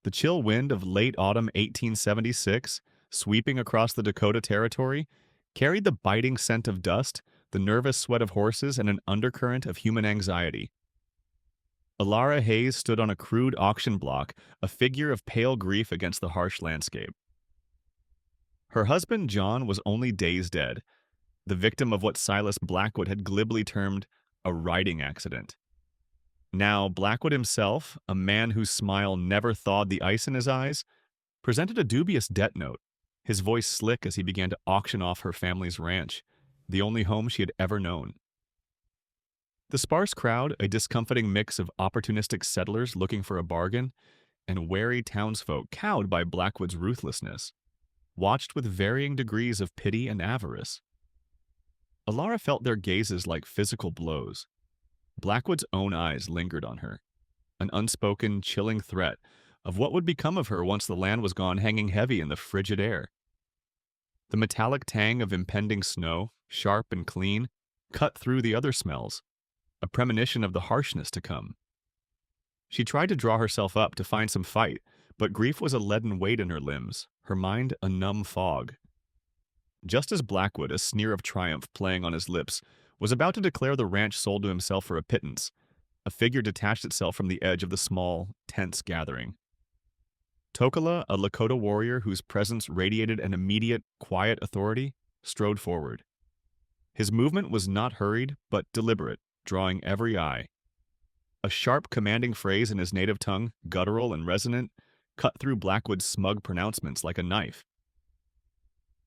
The chill wind of late autumn 1876, sweeping across the Dakota Territory, carried the biting scent of dust, the nervous sweat of horses, and an undercurrent of human anxiety. Alara Hayes stood on a crude auction block, a figure of pale grief against the harsh landscape. Her husband, John, was only days dead, the victim of what Silas Blackwood had glibly termed a riding accident. Now, Blackwood himself, a man whose smile never thawed the ice in his eyes, presented a dubious debt note, his voice slick as he began to auction off her family's ranch, the only home she had ever known. The sparse crowd, a discomfiting mix of opportunistic settlers looking for a bargain and wary townsfolk cowed by Blackwood's ruthlessness, watched with varying degrees of pity and avarice. Alara felt their gazes like physical blows. Blackwood's own eyes lingered on her, an unspoken, chilling threat of what would become of her once the land was gone hanging heavy in the frigid air. The metallic tang of impending snow, sharp and clean, cut through the other smells, a premonition of the harshness to come. She tried to draw herself up to find some fight, but grief was a leaden weight in her limbs, her mind a numb fog. Just as Blackwood, a sneer of triumph playing on his lips, was about to declare the ranch sold to himself for a pittance, a figure detached itself from the edge of the small, tense gathering. Tokala, a Lakota warrior whose presence radiated an immediate, quiet authority, strode forward. His movement was not hurried, but deliberate, drawing every eye. A sharp, commanding phrase in his native tongue, guttural and resonant, cut through Blackwood's smug pronouncements like a knife.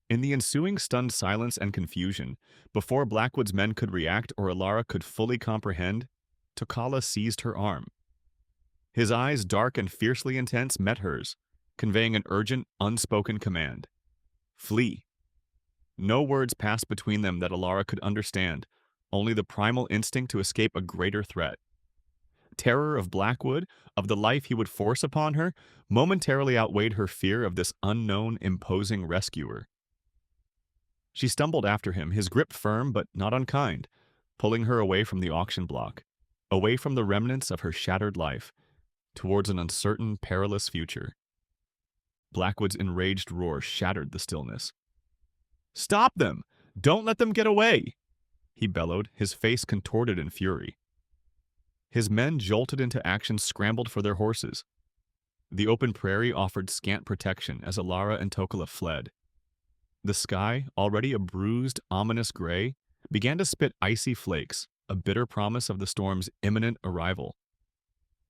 In the ensuing stunned silence and confusion, before Blackwood's men could react or Alara could fully comprehend, Tokala seized her arm. His eyes, dark and fiercely intense, met hers, conveying an urgent, unspoken command. Flee. No words passed between them that Alara could understand, only the primal instinct to escape a greater threat. Terror of Blackwood, of the life he would force upon her, momentarily outweighed her fear of this unknown, imposing rescuer. She stumbled after him, his grip firm but not unkind, pulling her away from the auction block, away from the remnants of her shattered life, towards an uncertain, perilous future. Blackwood's enraged roar shattered the stillness. "Stop them! Don't let them get away!" he bellowed, his face contorted in fury. His men, jolted into action, scrambled for their horses. The open prairie offered scant protection as Alara and Tokala fled. The sky, already a bruised, ominous gray, began to spit icy flakes, a bitter promise of the storm's imminent arrival.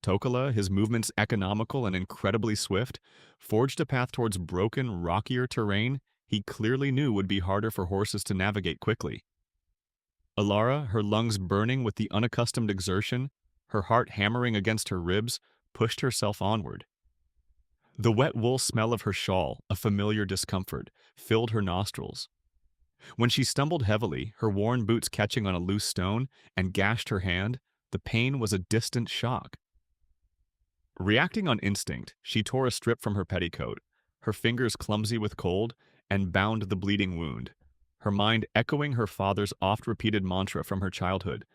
Tokala, his movements economical and incredibly swift, forged a path towards broken, rockier terrain he clearly knew would be harder for horses to navigate quickly. Alara, her lungs burning with the unaccustomed exertion, her heart hammering against her ribs, pushed herself onward. The wet wool smell of her shawl, a familiar discomfort, filled her nostrils. When she stumbled heavily, her worn boots catching on a loose stone, and gashed her hand, the pain was a distant shock. Reacting on instinct, she tore a strip from her petticoat, her fingers clumsy with cold, and bound the bleeding wound, her mind echoing her father's oft-repeated mantra from her childhood,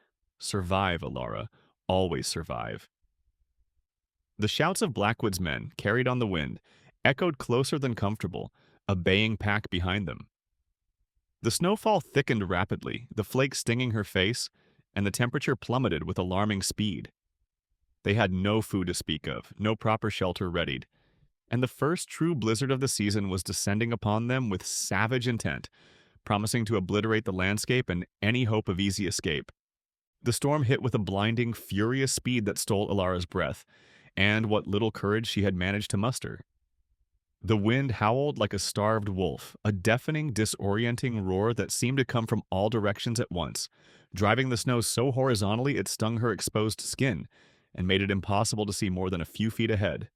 "Survive, Alara, always survive." The shouts of Blackwood's men, carried on the wind, echoed closer than comfortable, a baying pack behind them. The snowfall thickened rapidly, the flakes stinging her face, and the temperature plummeted with alarming speed. They had no food to speak of, no proper shelter readied, and the first true blizzard of the season was descending upon them with savage intent, promising to obliterate the landscape and any hope of easy escape. The storm hit with a blinding, furious speed that stole Alara's breath, and what little courage she had managed to muster. The wind howled like a starved wolf, a deafening, disorienting roar that seemed to come from all directions at once, driving the snow so horizontally it stung her exposed skin and made it impossible to see more than a few feet ahead.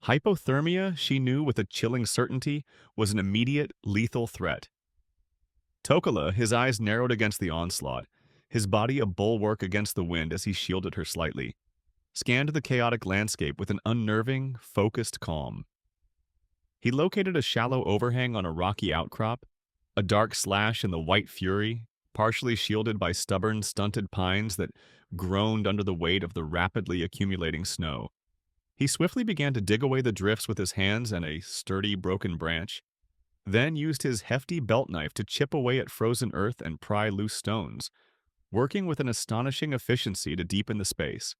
Hypothermia, she knew with a chilling certainty, was an immediate, lethal threat. Tokala, his eyes narrowed against the onslaught, his body a bulwark against the wind as he shielded her slightly, scanned the chaotic landscape with an unnerving, focused calm. He located a shallow overhang on a rocky outcrop, a dark slash in the white fury, partially shielded by stubborn, stunted pines that groaned under the weight of the rapidly accumulating snow. He swiftly began to dig away the drifts with his hands and a sturdy broken branch, then used his hefty belt knife to chip away at frozen earth and pry loose stones, working with an astonishing efficiency to deepen the space.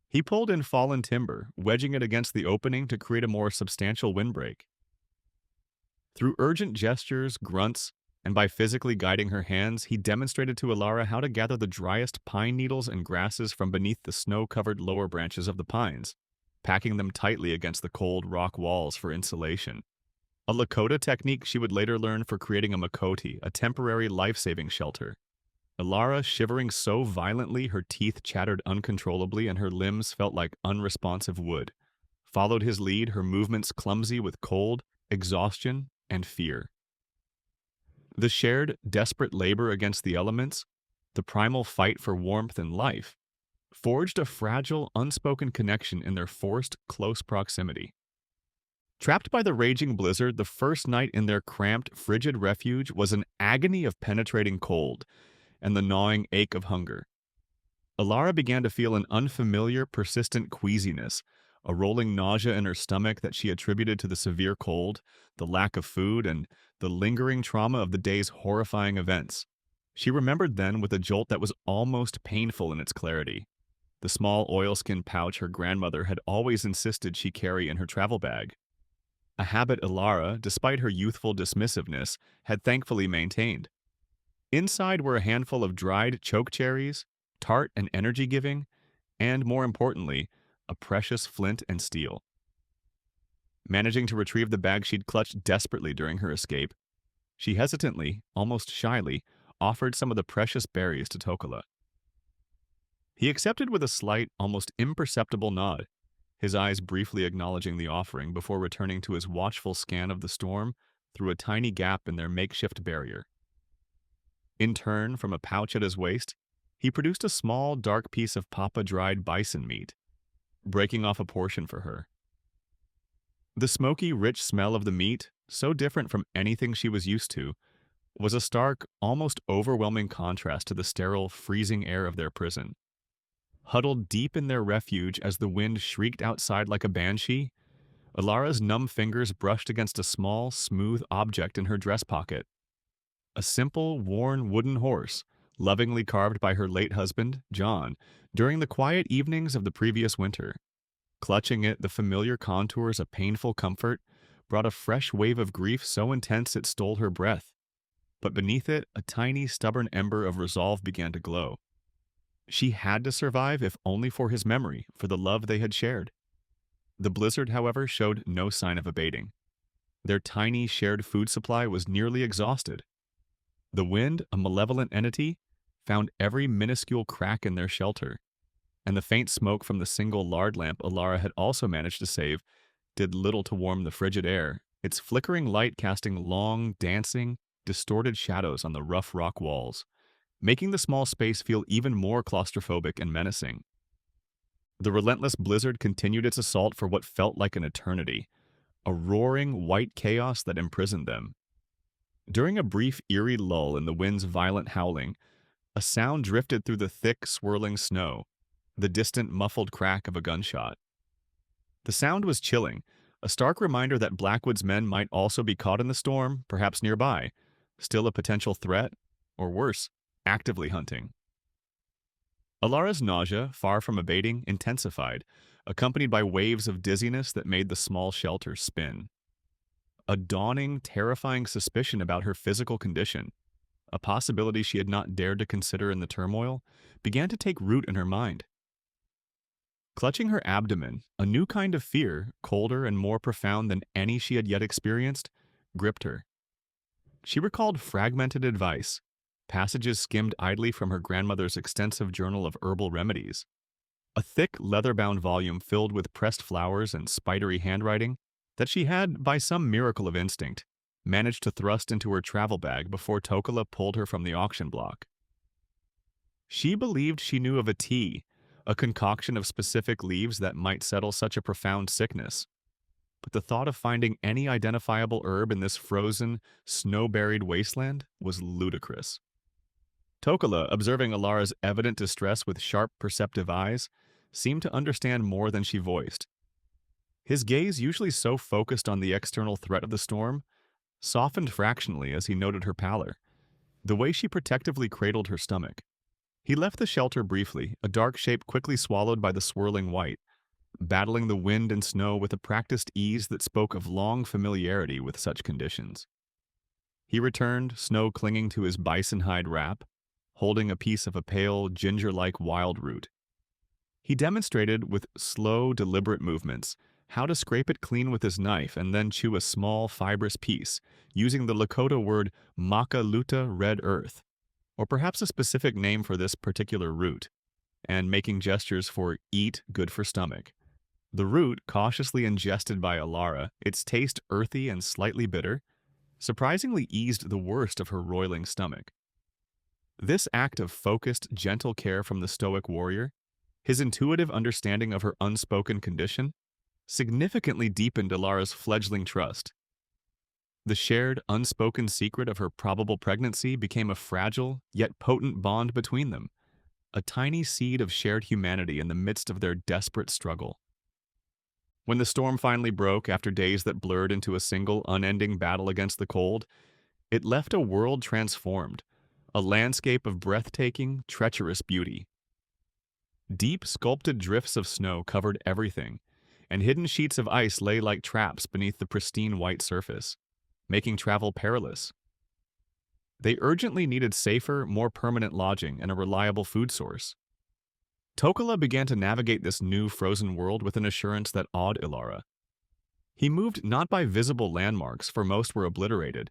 He pulled in fallen timber, wedging it against the opening to create a more substantial windbreak. Through urgent gestures, grunts, and by physically guiding her hands, he demonstrated to Alara how to gather the driest pine needles and grasses from beneath the snow-covered lower branches of the pines, packing them tightly against the cold rock walls for insulation. A Lakota technique she would later learn for creating a makoti, a temporary life-saving shelter. Alara, shivering so violently her teeth chattered uncontrollably and her limbs felt like unresponsive wood, followed his lead, her movements clumsy with cold, exhaustion, and fear. The shared, desperate labor against the elements, the primal fight for warmth and life, forged a fragile, unspoken connection in their forced, close proximity. Trapped by the raging blizzard, the first night in their cramped, frigid refuge was an agony of penetrating cold and the gnawing ache of hunger. Alara began to feel an unfamiliar, persistent queasiness, a rolling nausea in her stomach that she attributed to the severe cold, the lack of food, and the lingering trauma of the day's horrifying events. She remembered then with a jolt that was almost painful in its clarity. The small oilskin pouch her grandmother had always insisted she carry in her travel bag. A habit Alara, despite her youthful dismissiveness, had thankfully maintained. Inside were a handful of dried chokecherries, tart and energy-giving, and, more importantly, a precious flint and steel. Managing to retrieve the bag she'd clutched desperately during her escape, she hesitantly, almost shyly, offered some of the precious berries to Tokola. He accepted with a slight, almost imperceptible nod, his eyes briefly acknowledging the offering before returning to his watchful scan of the storm through a tiny gap in their makeshift barrier. In turn, from a pouch at his waist, he produced a small, dark piece of papa-dried bison meat, breaking off a portion for her. The smoky, rich smell of the meat, so different from anything she was used to, was a stark, almost overwhelming contrast to the sterile, freezing air of their prison. Huddled deep in their refuge as the wind shrieked outside like a banshee, Alara's numb fingers brushed against a small, smooth object in her dress pocket. A simple, worn wooden horse, lovingly carved by her late husband, John, during the quiet evenings of the previous winter. Clutching it, the familiar contours of painful comfort brought a fresh wave of grief so intense it stole her breath. But beneath it, a tiny, stubborn ember of resolve began to glow. She had to survive, if only for his memory, for the love they had shared. The blizzard, however, showed no sign of abating. Their tiny, shared food supply was nearly exhausted. The wind, a malevolent entity, found every minuscule crack in their shelter, and the faint smoke from the single lard lamp Alara had also managed to save did little to warm the frigid air, its flickering light casting long, dancing, distorted shadows on the rough rock walls, making the small space feel even more claustrophobic and menacing. The relentless blizzard continued its assault for what felt like an eternity, a roaring, white chaos that imprisoned them. During a brief, eerie lull in the wind's violent howling, a sound drifted through the thick, swirling snow, the distant, muffled crack of a gunshot. The sound was chilling, a stark reminder that Blackwood's men might also be caught in the storm, perhaps nearby, still a potential threat, or worse, actively hunting. Alara's nausea, far from abating, intensified, accompanied by waves of dizziness that made the small shelter spin. A dawning, terrifying suspicion about her physical condition, a possibility she had not dared to consider in the turmoil, began to take root in her mind. Clutching her abdomen, a new kind of fear, colder and more profound than any she had yet experienced, gripped her. She recalled fragmented advice, passages skimmed idly from her grandmother's extensive journal of herbal remedies, a thick, leather-bound volume filled with pressed flowers and spidery handwriting that she had, by some miracle of instinct, managed to thrust into her travel bag before Tokola pulled her from the auction block. She believed she knew of a tea, a concoction of specific leaves that might settle such a profound sickness. But the thought of finding any identifiable herb in this frozen, snow-buried wasteland was ludicrous. Tokola, observing Alara's evident distress with sharp, perceptive eyes, seemed to understand more than she voiced, His gaze, usually so focused on the external threat of the storm, softened fractionally as he noted her pallor, the way she protectively cradled her stomach. He left the shelter briefly, a dark shape quickly swallowed by the swirling white, battling the wind and snow with a practiced ease that spoke of long familiarity with such conditions. He returned, snow clinging to his bison hide wrap, holding a piece of a pale, ginger-like wild root. He demonstrated, with slow, deliberate movements, how to scrape it clean with his knife and then chew a small, fibrous piece, using the Lakota word maka luta red earth, or perhaps a specific name for this particular root, and making gestures for eat good for stomach. The root, cautiously ingested by Alara, its taste earthy and slightly bitter, surprisingly eased the worst of her roiling stomach. This act of focused, gentle care from the stoic warrior, his intuitive understanding of her unspoken condition, significantly deepened Alara's fledgling trust. The shared, unspoken secret of her probable pregnancy became a fragile, yet potent bond between them, a tiny seed of shared humanity in the midst of their desperate struggle. When the storm finally broke after days that blurred into a single, unending battle against the cold, it left a world transformed, a landscape of breathtaking, treacherous beauty. Deep, sculpted drifts of snow covered everything, and hidden sheets of ice lay like traps beneath the pristine white surface, making travel perilous. They urgently needed safer, more permanent lodging and a reliable food source. Tokala began to navigate this new frozen world with an assurance that awed Ilara. He moved not by visible landmarks, for most were obliterated,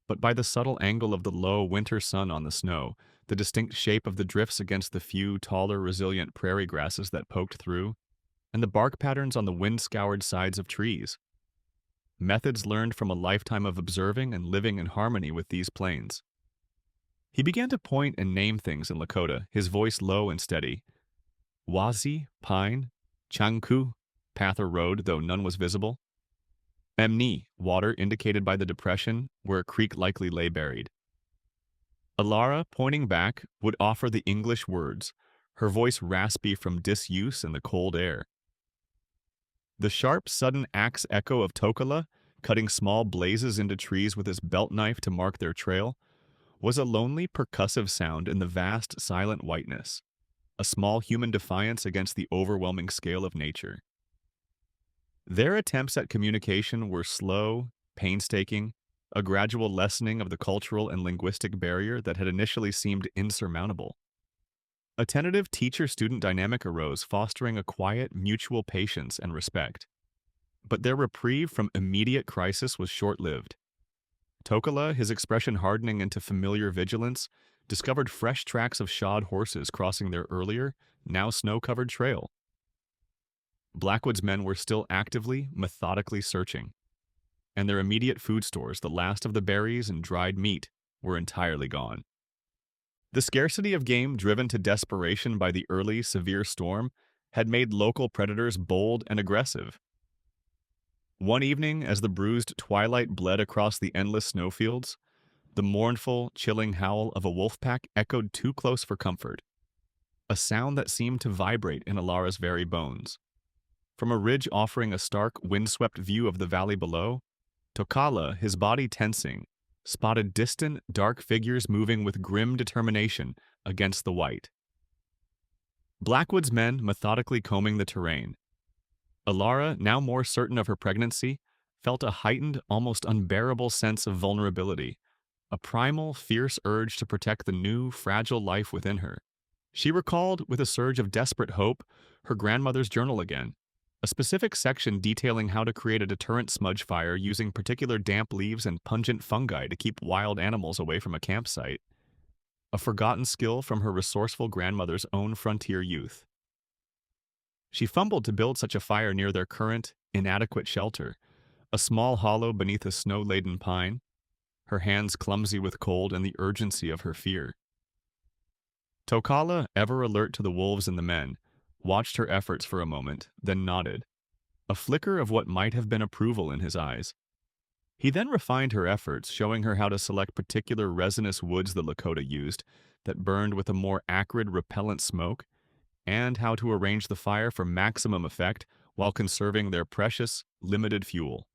but by the subtle angle of the low winter sun on the snow, the distinct shape of the drifts against the few taller, resilient prairie grasses that poked through, and the bark patterns on the wind-scoured sides of trees. Methods learned from a lifetime of observing and living in harmony with these plains. He began to point and name things in Lakota, his voice low and steady. Wazi, pine; Changku, path or road, though none was visible; Memni, water indicated by the depression where a creek likely lay buried. Alara, pointing back, would offer the English words, her voice raspy from disuse and the cold air. The sharp, sudden axe echo of Tokala, cutting small blazes into trees with his belt knife to mark their trail, was a lonely, percussive sound in the vast, silent whiteness, a small human defiance against the overwhelming scale of nature. Their attempts at communication were slow, painstaking, a gradual lessening of the cultural and linguistic barrier that had initially seemed insurmountable. A tentative teacher-student dynamic arose, fostering a quiet, mutual patience and respect. But their reprieve from immediate crisis was short-lived. Tokala, his expression hardening into familiar vigilance, discovered fresh tracks of shod horses crossing their earlier, now snow-covered trail. Blackwood's men were still actively, methodically searching, and their immediate food stores, the last of the berries and dried meat, were entirely gone. The scarcity of game driven to desperation by the early, severe storm had made local predators bold and aggressive. One evening, as the bruised twilight bled across the endless snowfields, the mournful, chilling howl of a wolf pack echoed too close for comfort, a sound that seemed to vibrate in Alara's very bones. From a ridge offering a stark, windswept view of the valley below, Tokala, his body tensing, spotted distant, dark figures moving with grim determination against the white. Blackwood's men methodically combing the terrain. Alara, now more certain of her pregnancy, felt a heightened, almost unbearable sense of vulnerability, a primal, fierce urge to protect the new, fragile life within her. She recalled, with a surge of desperate hope, her grandmother's journal again, a specific section detailing how to create a deterrent smudge fire using particular damp leaves and pungent fungi to keep wild animals away from a campsite, a forgotten skill from her resourceful grandmother's own frontier youth. She fumbled to build such a fire near their current, inadequate shelter, a small hollow beneath a snow-laden pine, her hands clumsy with cold and the urgency of her fear. Tokala, ever alert to the wolves and the men, watched her efforts for a moment, then nodded, a flicker of what might have been approval in his eyes. He then refined her efforts, showing her how to select particular resinous woods the Lakota used that burned with a more acrid, repellent smoke, and how to arrange the fire for maximum effect while conserving their precious, limited fuel.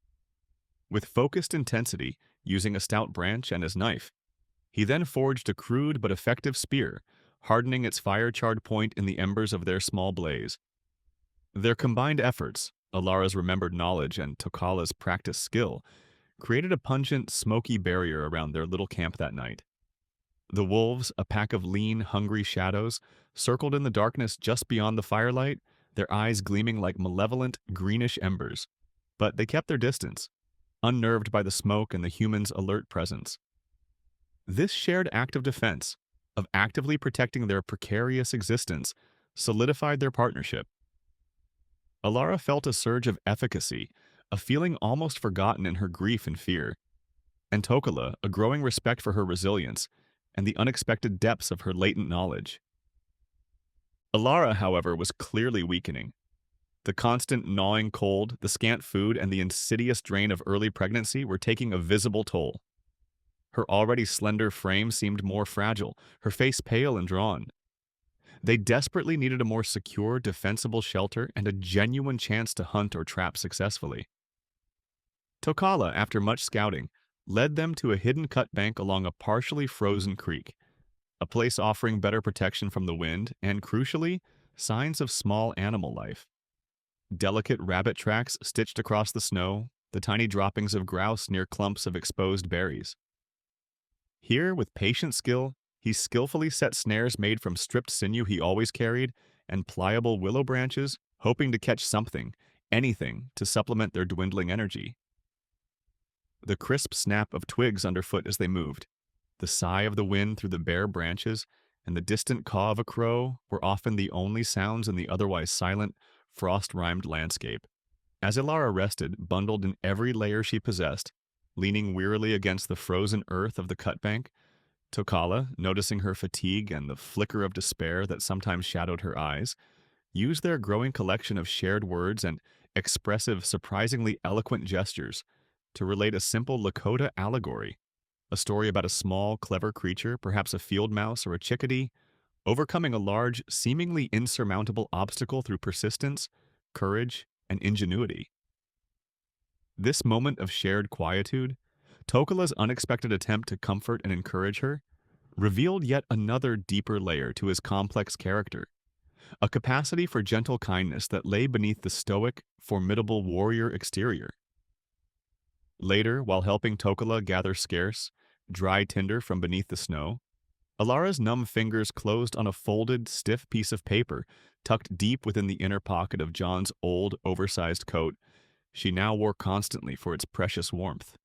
With focused intensity, using a stout branch and his knife, he then forged a crude but effective spear, hardening its fire-charred point in the embers of their small blaze. Their combined efforts, Alara's remembered knowledge and Tokala's practiced skill, created a pungent, smoky barrier around their little camp that night. The wolves, a pack of lean, hungry shadows, circled in the darkness just beyond the firelight, their eyes gleaming like malevolent, greenish embers. But they kept their distance, unnerved by the smoke and the humans' alert presence. This shared act of defense, of actively protecting their precarious existence, solidified their partnership. Alara felt a surge of efficacy, a feeling almost forgotten in her grief and fear, and Tokala a growing respect for her resilience and the unexpected depths of her latent knowledge. Alara, however, was clearly weakening. The constant gnawing cold, the scant food, and the insidious drain of early pregnancy were taking a visible toll. Her already slender frame seemed more fragile, her face pale and drawn. They desperately needed a more secure, defensible shelter and a genuine chance to hunt or trap successfully. Tokala, after much scouting, led them to a hidden cut bank along a partially frozen creek, a place offering better protection from the wind and, crucially, signs of small animal life. Delicate rabbit tracks stitched across the snow, the tiny droppings of grouse near clumps of exposed berries. Here, with patient skill, he skillfully set snares made from stripped sinew he always carried and pliable willow branches, hoping to catch something, anything, to supplement their dwindling energy. The crisp snap of twigs underfoot as they moved, the sigh of the wind through the bare branches, and the distant caw of a crow were often the only sounds in the otherwise silent, frost-rimed landscape. As Alara rested, bundled in every layer she possessed, leaning wearily against the frozen earth of the cut bank, Tokala, noticing her fatigue and the flicker of despair that sometimes shadowed her eyes, used their growing collection of shared words and expressive, surprisingly eloquent gestures to relate a simple Lakota allegory, a story about a small, clever creature, perhaps a field mouse or a chickadee, overcoming a large, seemingly insurmountable obstacle through persistence, courage, and ingenuity. This moment of shared quietude, Tokala's unexpected attempt to comfort and encourage her, revealed yet another deeper layer to his complex character, a capacity for gentle kindness that lay beneath the stoic, formidable warrior exterior. Later, while helping Tokala gather scarce, dry tinder from beneath the snow, Alara's numb fingers closed on a folded, stiff piece of paper tucked deep within the inner pocket of John's old, oversized coat she now wore constantly for its precious warmth.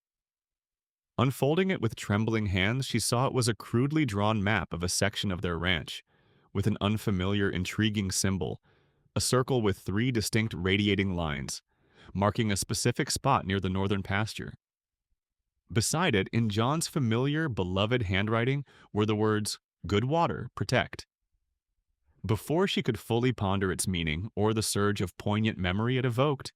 Unfolding it with trembling hands, she saw it was a crudely drawn map of a section of their ranch, with an unfamiliar, intriguing symbol, a circle with 3 distinct radiating lines, marking a specific spot near the northern pasture. Beside it, in John's familiar, beloved handwriting, were the words, "Good water, protect." Before she could fully ponder its meaning or the surge of poignant memory it evoked,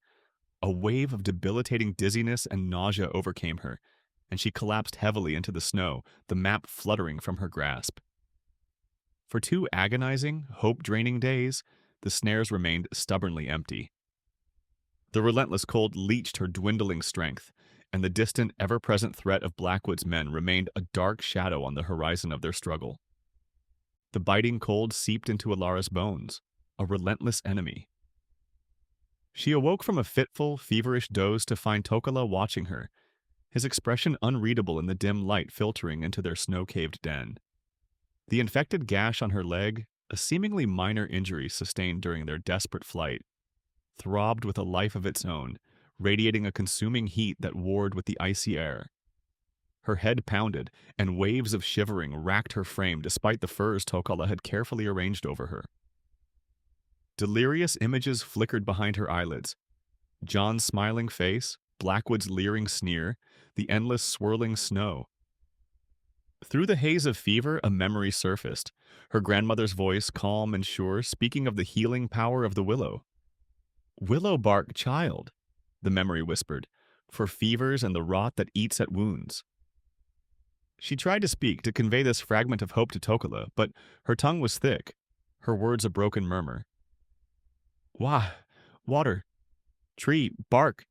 a wave of debilitating dizziness and nausea overcame her, and she collapsed heavily into the snow, the map fluttering from her grasp. For 2 agonizing, hope-draining days, the snares remained stubbornly empty. The relentless cold leached her dwindling strength, and the distant, ever-present threat of Blackwood's men remained a dark shadow on the horizon of their struggle. The biting cold seeped into Alara's bones, a relentless enemy. She awoke from a fitful, feverish doze to find Tokala watching her, his expression unreadable in the dim light filtering into their snow-caved den. The infected gash on her leg, a seemingly minor injury sustained during their desperate flight, throbbed with a life of its own, radiating a consuming heat that warred with the icy air. Her head pounded, and waves of shivering racked her frame despite the furs Tokala had carefully arranged over her. Delirious images flickered behind her eyelids. John's smiling face, Blackwood's leering sneer, the endless swirling snow. Through the haze of fever, a memory surfaced, her grandmother's voice calm and sure, speaking of the healing power of the willow. "Willow bark child," the memory whispered, "for fevers and the rot that eats at wounds." She tried to speak, to convey this fragment of hope to Tokala, but her tongue was thick, her words a broken murmur. "Why, water, Tree, bark,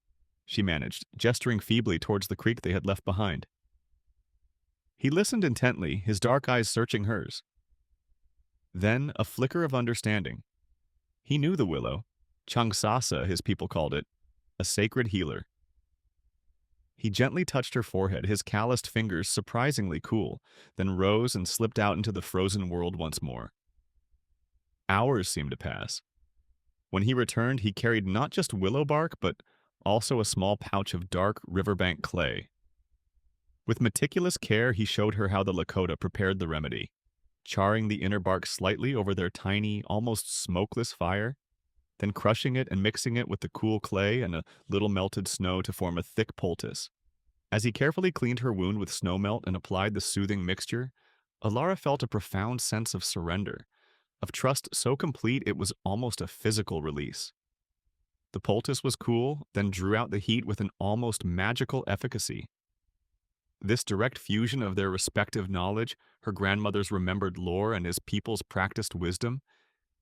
she managed, gesturing feebly towards the creek they had left behind. He listened intently, his dark eyes searching hers. Then a flicker of understanding. He knew the willow. Changsasa, his people called it, a sacred healer. He gently touched her forehead, his calloused fingers surprisingly cool, then rose and slipped out into the frozen world once more. Hours seemed to pass. When he returned, he carried not just willow bark, but also a small pouch of dark riverbank clay. With meticulous care, he showed her how the Lakota prepared the remedy, charring the inner bark slightly over their tiny, almost smokeless fire, then crushing it and mixing it with the cool clay and a little melted snow to form a thick poultice. As he carefully cleaned her wound with snowmelt and applied the soothing mixture, Alara felt a profound sense of surrender, of trust so complete it was almost a physical release. The poultice was cool, then drew out the heat with an almost magical efficacy. This direct fusion of their respective knowledge, her grandmother's remembered lore and his people's practiced wisdom,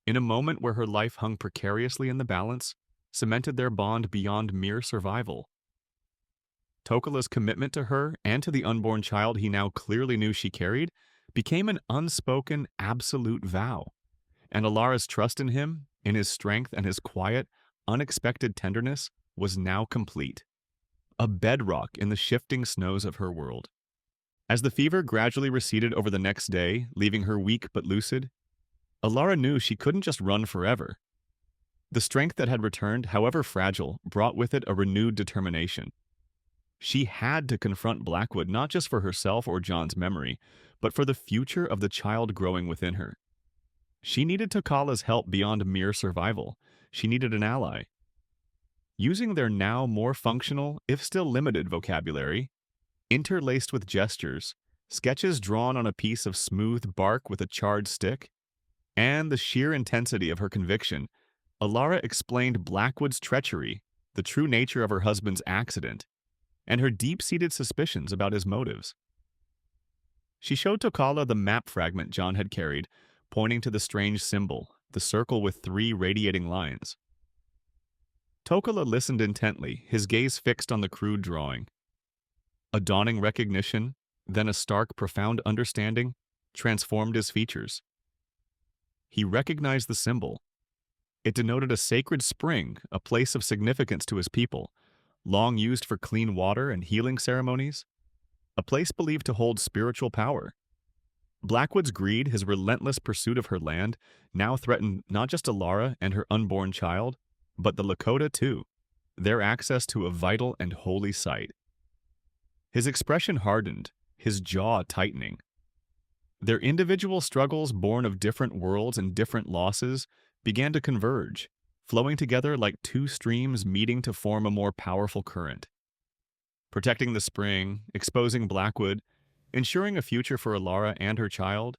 in a moment where her life hung precariously in the balance, cemented their bond beyond mere survival. Tokala's commitment to her and to the unborn child he now clearly knew she carried became an unspoken, absolute vow, and Alara's trust in him, in his strength and his quiet, unexpected tenderness, was now complete. A bedrock in the shifting snows of her world. As the fever gradually receded over the next day, leaving her weak but lucid, Alara knew she couldn't just run forever. The strength that had returned, however fragile, brought with it a renewed determination. She had to confront Blackwood not just for herself or John's memory, but for the future of the child growing within her. She needed Tokala's help beyond mere survival. She needed an ally. Using their now more functional, if still limited vocabulary, interlaced with gestures, sketches drawn on a piece of smooth bark with a charred stick, and the sheer intensity of her conviction, Alara explained Blackwood's treachery, the true nature of her husband's accident, and her deep-seated suspicions about his motives. She showed Tokala the map fragment John had carried, pointing to the strange symbol, the circle with 3 radiating lines. Tokala listened intently, his gaze fixed on the crude drawing. A dawning recognition, then a stark, profound understanding, transformed his features. He recognized the symbol. It denoted a sacred spring, a place of significance to his people, long used for clean water and healing ceremonies, a place believed to hold spiritual power. Blackwood's greed, his relentless pursuit of her land, now threatened not just Alara and her unborn child, but the Lakota too, their access to a vital and holy site. His expression hardened, his jaw tightening. Their individual struggles, born of different worlds and different losses, began to converge, flowing together like 2 streams meeting to form a more powerful current. Protecting the spring, exposing Blackwood, ensuring a future for Alara and her child,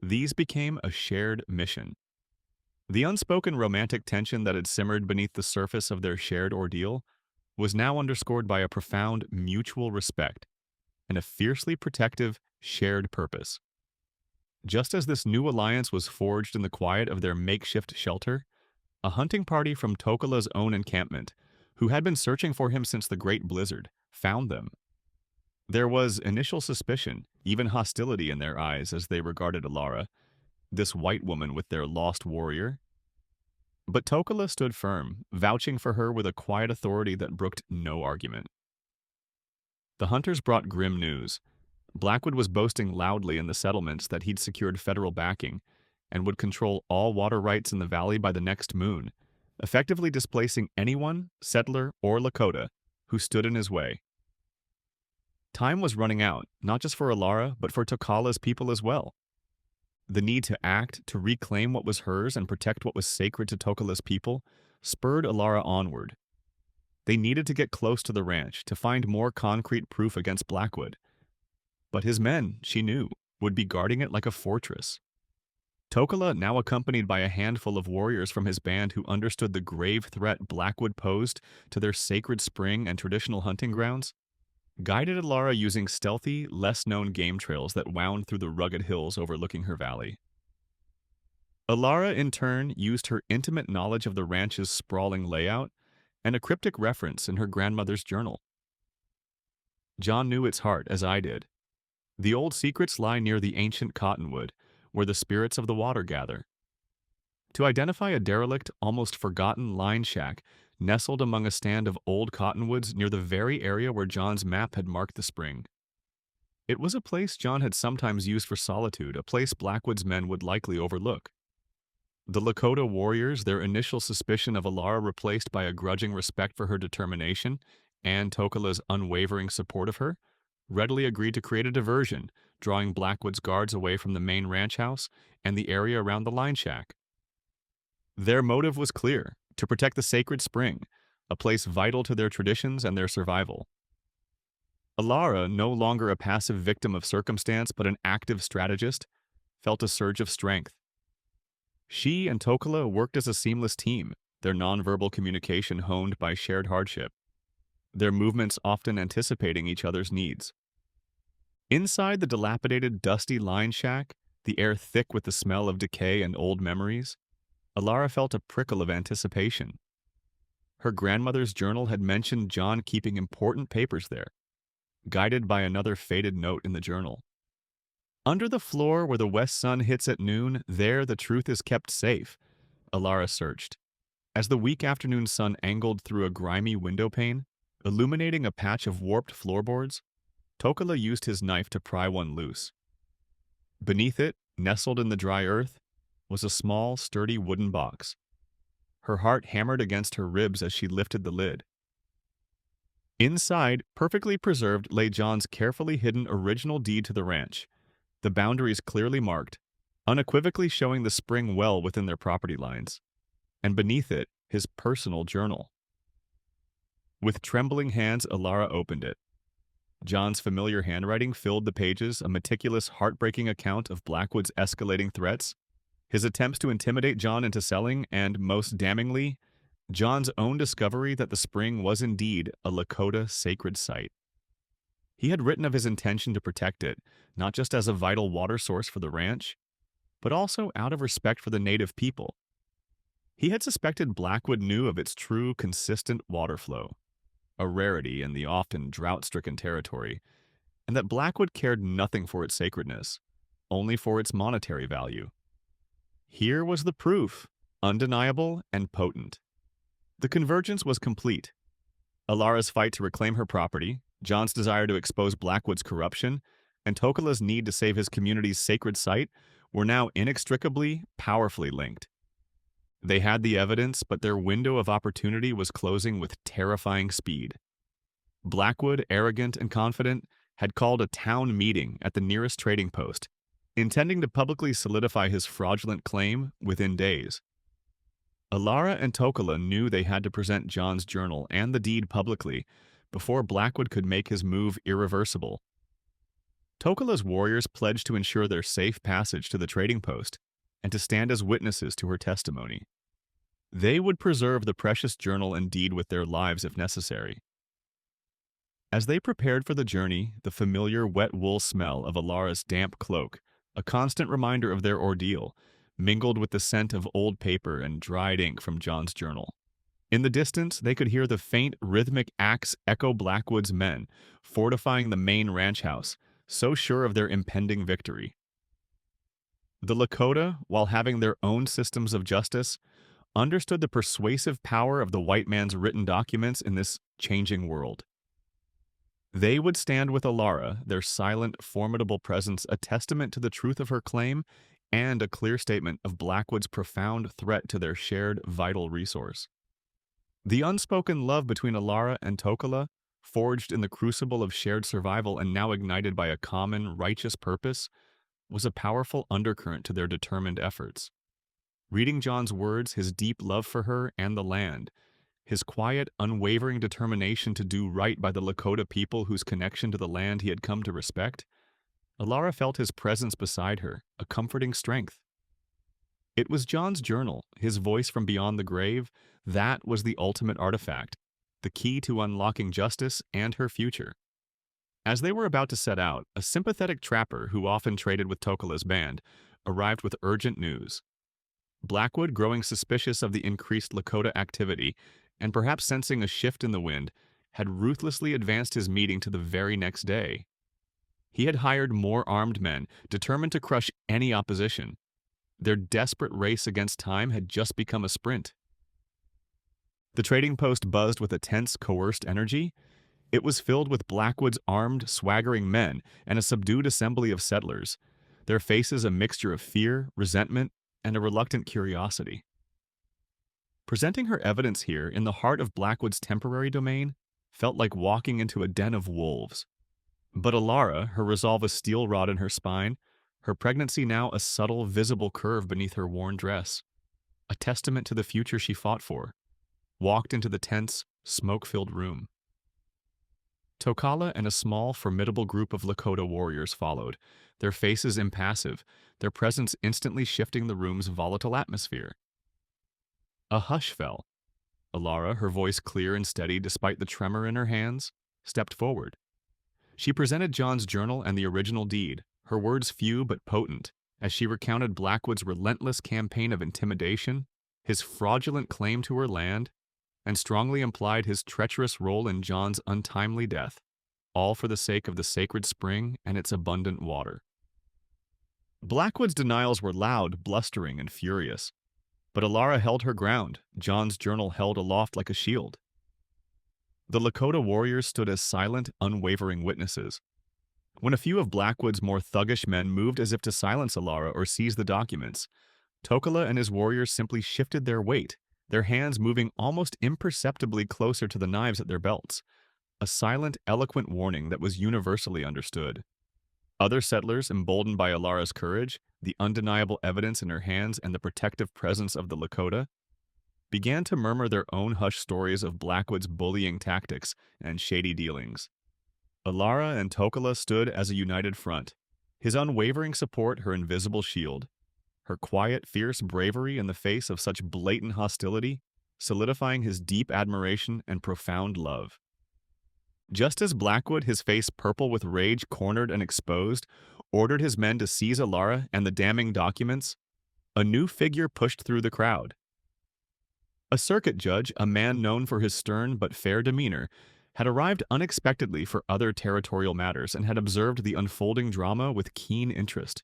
these became a shared mission. The unspoken romantic tension that had simmered beneath the surface of their shared ordeal was now underscored by a profound mutual respect and a fiercely protective, shared purpose. Just as this new alliance was forged in the quiet of their makeshift shelter, a hunting party from Tokala's own encampment, who had been searching for him since the Great Blizzard, found them. There was initial suspicion, even hostility in their eyes as they regarded Alara, this white woman with their lost warrior. But Tokala stood firm, vouching for her with a quiet authority that brooked no argument. The hunters brought grim news. Blackwood was boasting loudly in the settlements that he'd secured federal backing and would control all water rights in the valley by the next moon, effectively displacing anyone, settler or Lakota, who stood in his way. Time was running out, not just for Alara, but for Tokala's people as well. The need to act, to reclaim what was hers and protect what was sacred to Tokala's people, spurred Alara onward. They needed to get close to the ranch, to find more concrete proof against Blackwood. But his men, she knew, would be guarding it like a fortress. Tokala, now accompanied by a handful of warriors from his band who understood the grave threat Blackwood posed to their sacred spring and traditional hunting grounds, guided Alara using stealthy, less-known game trails that wound through the rugged hills overlooking her valley. Alara, in turn, used her intimate knowledge of the ranch's sprawling layout and a cryptic reference in her grandmother's journal. John knew its heart, as I did. The old secrets lie near the ancient cottonwood, where the spirits of the water gather. To identify a derelict, almost forgotten line shack nestled among a stand of old cottonwoods near the very area where John's map had marked the spring. It was a place John had sometimes used for solitude, a place Blackwood's men would likely overlook. The Lakota warriors, their initial suspicion of Alara replaced by a grudging respect for her determination and Tokala's unwavering support of her, readily agreed to create a diversion, drawing Blackwood's guards away from the main ranch house and the area around the line shack. Their motive was clear: to protect the sacred spring, a place vital to their traditions and their survival. Alara, no longer a passive victim of circumstance but an active strategist, felt a surge of strength. She and Tokala worked as a seamless team, their nonverbal communication honed by shared hardship, their movements often anticipating each other's needs. Inside the dilapidated, dusty line shack, the air thick with the smell of decay and old memories, Alara felt a prickle of anticipation. Her grandmother's journal had mentioned John keeping important papers there, guided by another faded note in the journal. Under the floor where the west sun hits at noon, there the truth is kept safe, Alara searched. As the weak afternoon sun angled through a grimy window pane, illuminating a patch of warped floorboards, Tokala used his knife to pry one loose. Beneath it, nestled in the dry earth, was a small, sturdy wooden box. Her heart hammered against her ribs as she lifted the lid. Inside, perfectly preserved, lay John's carefully hidden original deed to the ranch, the boundaries clearly marked, unequivocally showing the spring well within their property lines, and beneath it, his personal journal. With trembling hands, Alara opened it. John's familiar handwriting filled the pages, a meticulous, heartbreaking account of Blackwood's escalating threats, his attempts to intimidate John into selling, and, most damningly, John's own discovery that the spring was indeed a Lakota sacred site. He had written of his intention to protect it, not just as a vital water source for the ranch, but also out of respect for the native people. He had suspected Blackwood knew of its true, consistent water flow, a rarity in the often drought-stricken territory, and that Blackwood cared nothing for its sacredness, only for its monetary value. Here was the proof, undeniable and potent. The convergence was complete. Alara's fight to reclaim her property, John's desire to expose Blackwood's corruption, and Tokala's need to save his community's sacred site were now inextricably, powerfully linked. They had the evidence, but their window of opportunity was closing with terrifying speed. Blackwood, arrogant and confident, had called a town meeting at the nearest trading post, intending to publicly solidify his fraudulent claim within days. Alara and Tokala knew they had to present John's journal and the deed publicly before Blackwood could make his move irreversible. Tokala's warriors pledged to ensure their safe passage to the trading post and to stand as witnesses to her testimony. They would preserve the precious journal and deed with their lives if necessary. As they prepared for the journey, the familiar wet wool smell of Alara's damp cloak, a constant reminder of their ordeal, mingled with the scent of old paper and dried ink from John's journal. In the distance, they could hear the faint, rhythmic axe echo Blackwood's men, fortifying the main ranch house, so sure of their impending victory. The Lakota, while having their own systems of justice, understood the persuasive power of the white man's written documents in this changing world. They would stand with Alara, their silent, formidable presence a testament to the truth of her claim and a clear statement of Blackwood's profound threat to their shared, vital resource. The unspoken love between Alara and Tokala, forged in the crucible of shared survival and now ignited by a common, righteous purpose, was a powerful undercurrent to their determined efforts. Reading John's words, his deep love for her and the land, his quiet, unwavering determination to do right by the Lakota people whose connection to the land he had come to respect, Alara felt his presence beside her, a comforting strength. It was John's journal, his voice from beyond the grave, that was the ultimate artifact, the key to unlocking justice and her future. As they were about to set out, a sympathetic trapper who often traded with Tokala's band arrived with urgent news. Blackwood, growing suspicious of the increased Lakota activity, and perhaps sensing a shift in the wind, had ruthlessly advanced his meeting to the very next day. He had hired more armed men, determined to crush any opposition. Their desperate race against time had just become a sprint. The trading post buzzed with a tense, coerced energy. It was filled with Blackwood's armed, swaggering men and a subdued assembly of settlers, their faces a mixture of fear, resentment, and a reluctant curiosity. Presenting her evidence here in the heart of Blackwood's temporary domain felt like walking into a den of wolves. But Alara, her resolve a steel rod in her spine, her pregnancy now a subtle, visible curve beneath her worn dress, a testament to the future she fought for, walked into the tense, smoke-filled room. Tokala and a small, formidable group of Lakota warriors followed, their faces impassive, their presence instantly shifting the room's volatile atmosphere. A hush fell. Alara, her voice clear and steady despite the tremor in her hands, stepped forward. She presented John's journal and the original deed, her words few but potent, as she recounted Blackwood's relentless campaign of intimidation, his fraudulent claim to her land, and strongly implied his treacherous role in John's untimely death, all for the sake of the sacred spring and its abundant water. Blackwood's denials were loud, blustering, and furious, but Alara held her ground, John's journal held aloft like a shield. The Lakota warriors stood as silent, unwavering witnesses. When a few of Blackwood's more thuggish men moved as if to silence Alara or seize the documents, Tokala and his warriors simply shifted their weight, their hands moving almost imperceptibly closer to the knives at their belts, a silent, eloquent warning that was universally understood. Other settlers, emboldened by Alara's courage, the undeniable evidence in her hands, and the protective presence of the Lakota, began to murmur their own hushed stories of Blackwood's bullying tactics and shady dealings. Alara and Tokala stood as a united front, his unwavering support her invisible shield, her quiet, fierce bravery in the face of such blatant hostility, solidifying his deep admiration and profound love. Just as Blackwood, his face purple with rage, cornered and exposed, ordered his men to seize Alara and the damning documents, a new figure pushed through the crowd. A circuit judge, a man known for his stern but fair demeanor, had arrived unexpectedly for other territorial matters and had observed the unfolding drama with keen interest.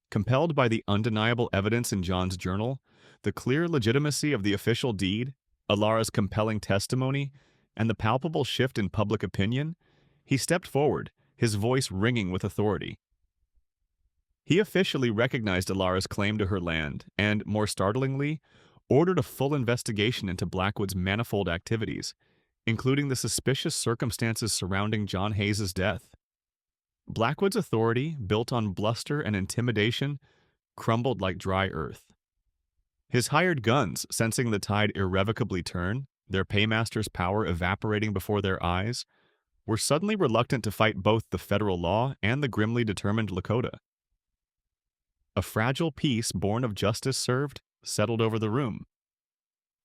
Compelled by the undeniable evidence in John's journal, the clear legitimacy of the official deed, Alara's compelling testimony, and the palpable shift in public opinion, he stepped forward, his voice ringing with authority. He officially recognized Alara's claim to her land and, more startlingly, ordered a full investigation into Blackwood's manifold activities, including the suspicious circumstances surrounding John Hayes' death. Blackwood's authority, built on bluster and intimidation, crumbled like dry earth. His hired guns, sensing the tide irrevocably turn, their paymaster's power evaporating before their eyes, were suddenly reluctant to fight both the federal law and the grimly determined Lakota. A fragile peace born of justice served, settled over the room.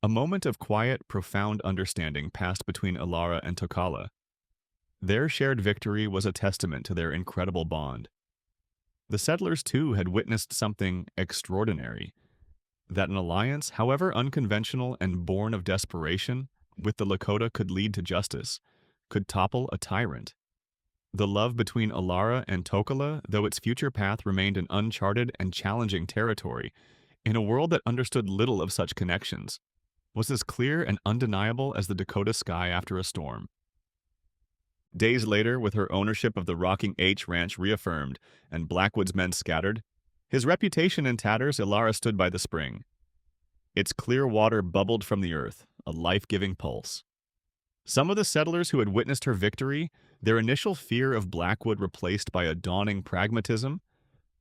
A moment of quiet, profound understanding passed between Alara and Tokala. Their shared victory was a testament to their incredible bond. The settlers, too, had witnessed something extraordinary. That an alliance, however unconventional and born of desperation, with the Lakota could lead to justice, could topple a tyrant. The love between Alara and Tokala, though its future path remained an uncharted and challenging territory, in a world that understood little of such connections, was as clear and undeniable as the Dakota sky after a storm. Days later, with her ownership of the Rocking H Ranch reaffirmed and Blackwood's men scattered, his reputation in tatters, Alara stood by the spring. Its clear water bubbled from the earth, a life-giving pulse. Some of the settlers who had witnessed her victory, their initial fear of Blackwood replaced by a dawning pragmatism,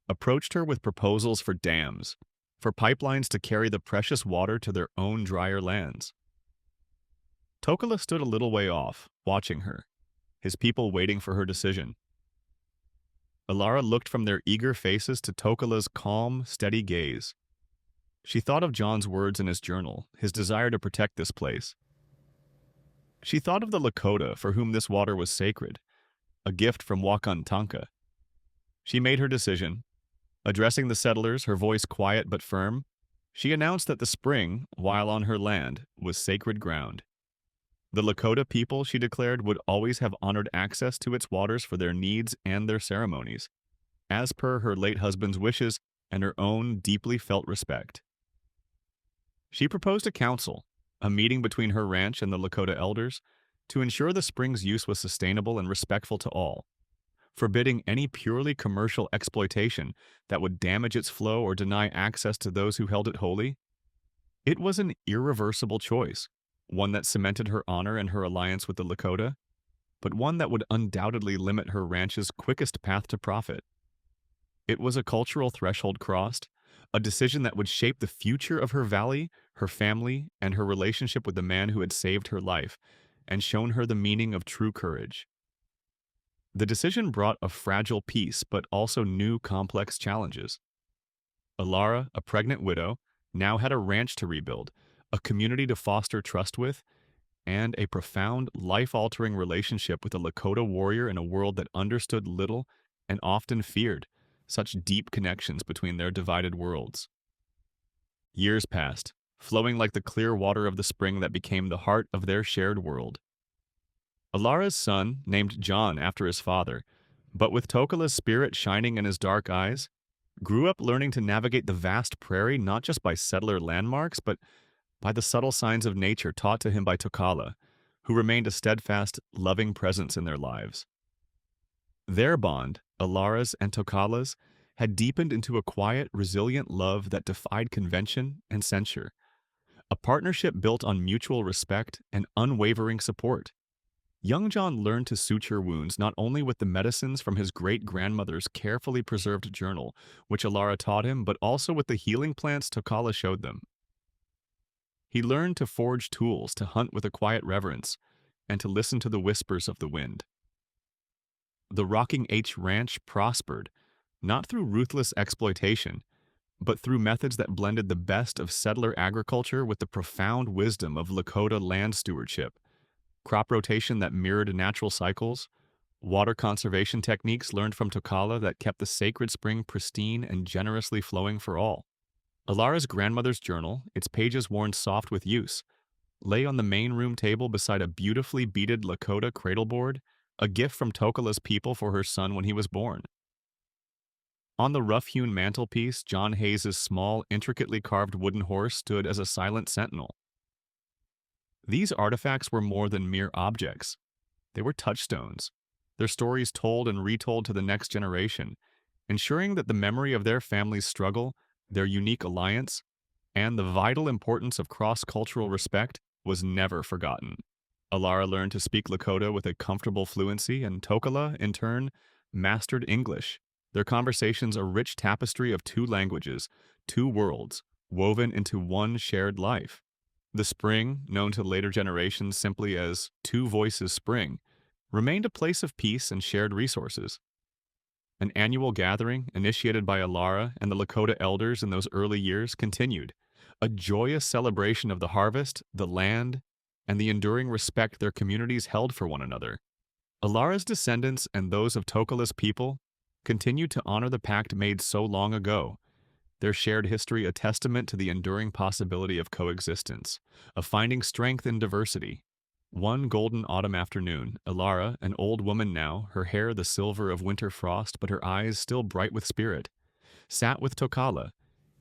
approached her with proposals for dams, for pipelines to carry the precious water to their own drier lands. Tokala stood a little way off, watching her, his people waiting for her decision. Alara looked from their eager faces to Tokala's calm, steady gaze. She thought of John's words in his journal, his desire to protect this place. She thought of the Lakota for whom this water was sacred, a gift from Wakantanka. She made her decision. Addressing the settlers, her voice quiet but firm, She announced that the spring, while on her land, was sacred ground. The Lakota people, she declared, would always have honored access to its waters for their needs and their ceremonies, as per her late husband's wishes and her own deeply felt respect. She proposed a council, a meeting between her ranch and the Lakota elders, to ensure the spring's use was sustainable and respectful to all, forbidding any purely commercial exploitation that would damage its flow or deny access to those who held it holy. It was an irreversible choice, one that cemented her honor and her alliance with the Lakota, but one that would undoubtedly limit her ranch's quickest path to profit. It was a cultural threshold crossed, a decision that would shape the future of her valley, her family, and her relationship with the man who had saved her life and shown her the meaning of true courage. The decision brought a fragile peace, but also new complex challenges. Alara, a pregnant widow, now had a ranch to rebuild, a community to foster trust with, and a profound, life-altering relationship with a Lakota warrior in a world that understood little and often feared such deep connections between their divided worlds. Years passed, flowing like the clear water of the spring that became the heart of their shared world. Alara's son, named John after his father, but with Tokala's spirit shining in his dark eyes, grew up learning to navigate the vast prairie not just by settler landmarks, but by the subtle signs of nature taught to him by Tokala, who remained a steadfast, loving presence in their lives. Their bond, Alara's and Tokala's, had deepened into a quiet, resilient love that defied convention and censure, a partnership built on mutual respect and unwavering support. Young John learned to suture wounds not only with the medicines from his great-grandmother's carefully preserved journal, which Alara taught him, but also with the healing plants Tokala showed them. He learned to forge tools, to hunt with a quiet reverence, and to listen to the whispers of the wind. The Rocking H Ranch prospered, not through ruthless exploitation, but through methods that blended the best of settler agriculture with the profound wisdom of Lakota land stewardship, crop rotation that mirrored natural cycles, water conservation techniques learned from Tokala that kept the sacred spring pristine and generously flowing for all. Alara's grandmother's journal, its pages worn soft with use, lay on the main room table beside a beautifully beaded Lakota cradleboard, a gift from Tokala's people for her son when he was born. On the rough-hewn mantelpiece, John Hayes's small, intricately carved wooden horse stood as a silent sentinel. These artifacts were more than mere objects. They were touchstones, their stories told and retold to the next generation, ensuring that the memory of their family's struggle, their unique alliance, and the vital importance of cross-cultural respect was never forgotten. Alara learned to speak Lakota with a comfortable fluency, and Tokala, in turn, mastered English, their conversations a rich tapestry of two languages, two worlds, woven into one shared life. The spring, known to later generations simply as Two Voices Spring, remained a place of peace and shared resources. An annual gathering, initiated by Alara and the Lakota elders in those early years, continued, a joyous celebration of the harvest, the land, and the enduring respect their communities held for one another. Alara's descendants and those of Tokala's people continued to honor the pact made so long ago, their shared history a testament to the enduring possibility of coexistence, of finding strength in diversity. One golden autumn afternoon, Alara, an old woman now, her hair the silver of winter frost but her eyes still bright with spirit, sat with Tokala,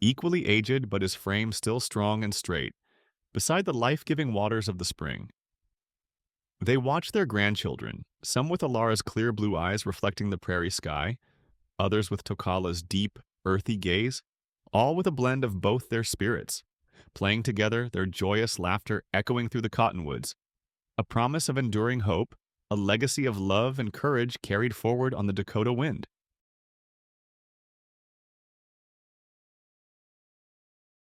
equally aged but his frame still strong and straight, beside the life-giving waters of the spring. They watched their grandchildren, some with Alara's clear blue eyes reflecting the prairie sky, others with Tokala's deep, earthy gaze, all with a blend of both their spirits, playing together, their joyous laughter echoing through the cottonwoods, a promise of enduring hope, a legacy of love and courage carried forward on the Dakota wind.